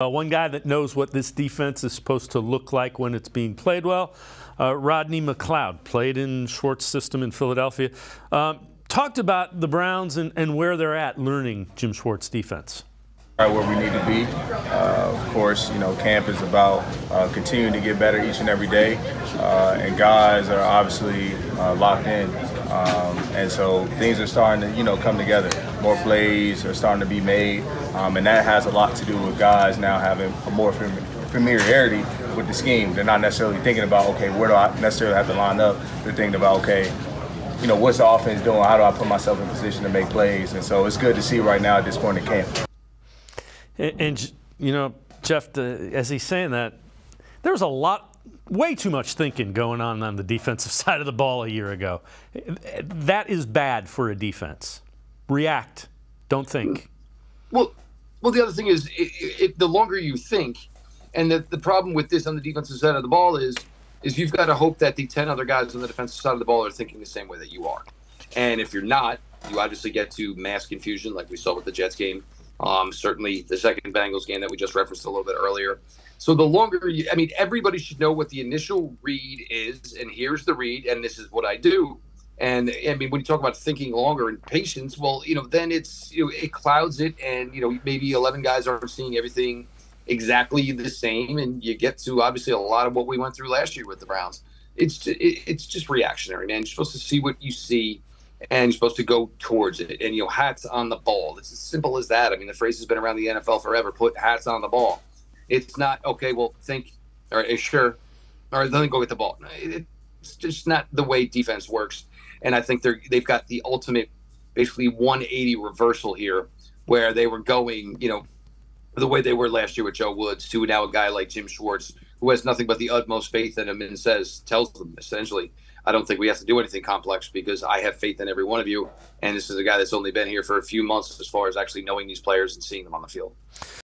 One guy that knows what this defense is supposed to look like when it's being played well, Rodney McLeod, played in Schwartz system in Philadelphia. Talked about the Browns and where they're at learning Jim Schwartz defense. Right where we need to be. Of course, camp is about continuing to get better each and every day, and guys are obviously locked in, and so things are starting to come together. More plays are starting to be made, and that has a lot to do with guys now having a more familiarity with the scheme. They're not necessarily thinking about, okay, where do I necessarily have to line up? They're thinking about, okay, what's the offense doing? How do I put myself in position to make plays? And so it's good to see right now at this point in camp. And Jeff, as he's saying that, there was way too much thinking going on the defensive side of the ball a year ago. That is bad for a defense. React, don't think. Well, the other thing is, the longer you think, and the problem with this on the defensive side of the ball is you've got to hope that the 10 other guys on the defensive side of the ball are thinking the same way that you are. And if you're not, you obviously get to mass confusion like we saw with the Jets game. Certainly the second Bengals game that we just referenced a little bit earlier. So the longer everybody should know what the initial read is, and here's the read, and this is what I do. And when you talk about thinking longer and patience, well, then it clouds it, and maybe 11 guys aren't seeing everything exactly the same, and you get to obviously a lot of what we went through last year with the Browns. It's just reactionary, man. You're supposed to see what you see, and you're supposed to go towards it. And hats on the ball. It's as simple as that. The phrase has been around the NFL forever. Put hats on the ball. It's not okay. Well, think, or sure, or then go get the ball. It's just not the way defense works. And I think they've got the ultimate, basically 180 reversal here, where they were going, the way they were last year with Joe Woods, to now a guy like Jim Schwartz, who has nothing but the utmost faith in him and tells them essentially, I don't think we have to do anything complex because I have faith in every one of you. And this is a guy that's only been here for a few months as far as actually knowing these players and seeing them on the field.